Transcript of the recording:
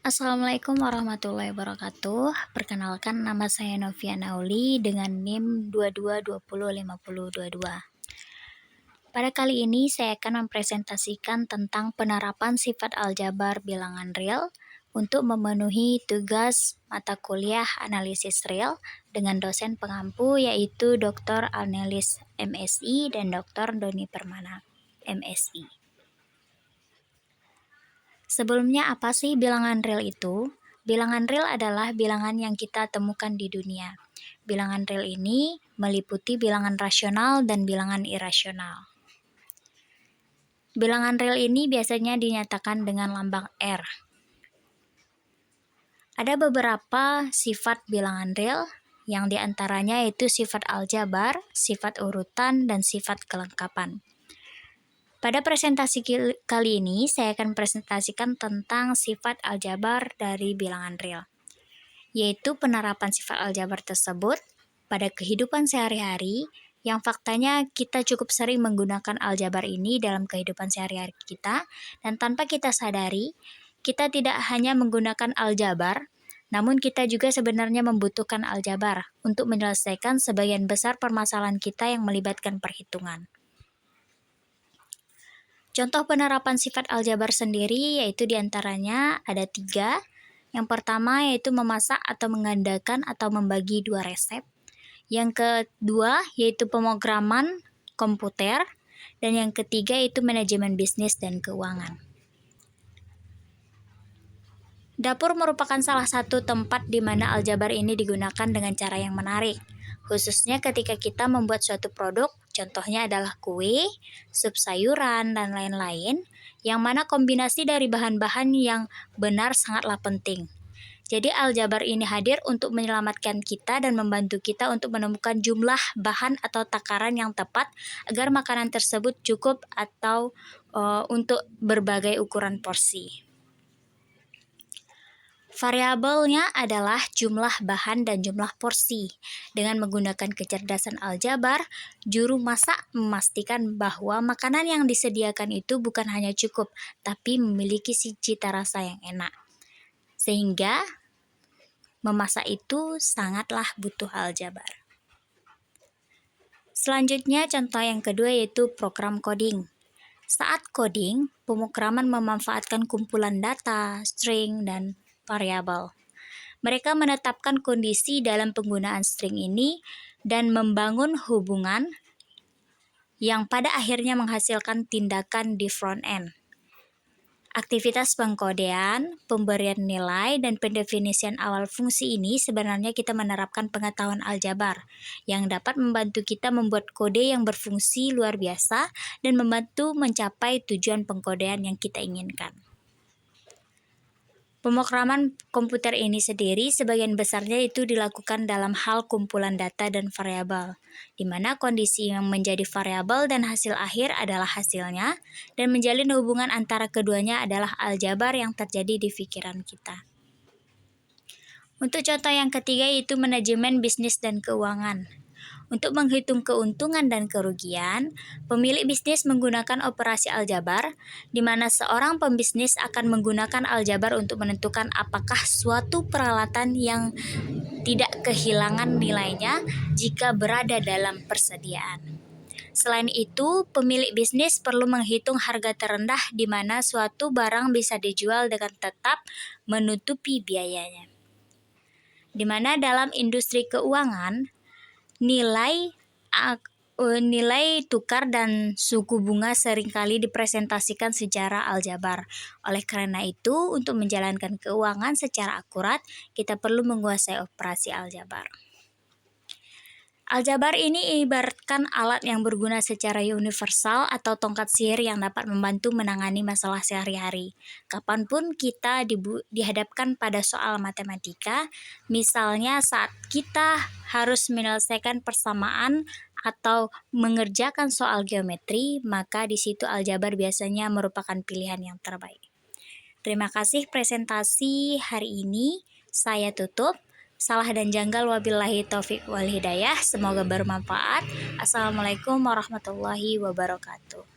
Assalamualaikum warahmatullahi wabarakatuh. Perkenalkan, nama saya Novia Nauli dengan NIM 22205022. Pada kali ini saya akan mempresentasikan tentang penerapan sifat aljabar bilangan real untuk memenuhi tugas mata kuliah analisis real dengan dosen pengampu yaitu Dr. Alnelis MSI dan Dr. Doni Permana MSI. Sebelumnya, apa sih bilangan real itu? Bilangan real adalah bilangan yang kita temukan di dunia. Bilangan real ini meliputi bilangan rasional dan bilangan irasional. Bilangan real ini biasanya dinyatakan dengan lambang R. Ada beberapa sifat bilangan real, yang diantaranya yaitu sifat aljabar, sifat urutan, dan sifat kelengkapan. Pada presentasi kali ini, saya akan presentasikan tentang sifat aljabar dari bilangan real, yaitu penerapan sifat aljabar tersebut pada kehidupan sehari-hari, yang faktanya kita cukup sering menggunakan aljabar ini dalam kehidupan sehari-hari kita, dan tanpa kita sadari, kita tidak hanya menggunakan aljabar, namun kita juga sebenarnya membutuhkan aljabar untuk menyelesaikan sebagian besar permasalahan kita yang melibatkan perhitungan. Contoh penerapan sifat aljabar sendiri yaitu diantaranya ada 3. Yang pertama yaitu memasak atau menggandakan atau membagi 2 resep. Yang kedua yaitu pemrograman komputer. Dan yang ketiga yaitu manajemen bisnis dan keuangan. Dapur merupakan salah satu tempat di mana aljabar ini digunakan dengan cara yang menarik, khususnya ketika kita membuat suatu produk, contohnya adalah kue, sup sayuran, dan lain-lain, yang mana kombinasi dari bahan-bahan yang benar sangatlah penting. Jadi aljabar ini hadir untuk menyelamatkan kita dan membantu kita untuk menemukan jumlah bahan atau takaran yang tepat agar makanan tersebut cukup atau untuk berbagai ukuran porsi. Variabelnya adalah jumlah bahan dan jumlah porsi. Dengan menggunakan kecerdasan aljabar, juru masak memastikan bahwa makanan yang disediakan itu bukan hanya cukup, tapi memiliki cita rasa yang enak. Sehingga memasak itu sangatlah butuh aljabar. Selanjutnya contoh yang kedua yaitu program coding. Saat coding, pemrograman memanfaatkan kumpulan data, string, dan variabel. Mereka menetapkan kondisi dalam penggunaan string ini dan membangun hubungan yang pada akhirnya menghasilkan tindakan di front end. Aktivitas pengkodean, pemberian nilai, dan pendefinisian awal fungsi ini sebenarnya kita menerapkan pengetahuan aljabar yang dapat membantu kita membuat kode yang berfungsi luar biasa dan membantu mencapai tujuan pengkodean yang kita inginkan. Pemrograman komputer ini sendiri sebagian besarnya itu dilakukan dalam hal kumpulan data dan variabel, di mana kondisi yang menjadi variabel dan hasil akhir adalah hasilnya, dan menjalin hubungan antara keduanya adalah aljabar yang terjadi di pikiran kita. Untuk contoh yang ketiga yaitu manajemen bisnis dan keuangan. Untuk menghitung keuntungan dan kerugian, pemilik bisnis menggunakan operasi aljabar, di mana seorang pembisnis akan menggunakan aljabar untuk menentukan apakah suatu peralatan yang tidak kehilangan nilainya jika berada dalam persediaan. Selain itu, pemilik bisnis perlu menghitung harga terendah di mana suatu barang bisa dijual dengan tetap menutupi biayanya. Di mana dalam industri keuangan, nilai tukar dan suku bunga seringkali dipresentasikan secara aljabar. Oleh karena itu, untuk menjalankan keuangan secara akurat, kita perlu menguasai operasi aljabar. Aljabar ini ibaratkan alat yang berguna secara universal atau tongkat sihir yang dapat membantu menangani masalah sehari-hari. Kapanpun kita dihadapkan pada soal matematika, misalnya saat kita harus menyelesaikan persamaan atau mengerjakan soal geometri, maka di situ aljabar biasanya merupakan pilihan yang terbaik. Terima kasih presentasi hari ini. Saya tutup. Salah dan janggal wabillahi taufik wal hidayah. Semoga bermanfaat. Assalamualaikum warahmatullahi wabarakatuh.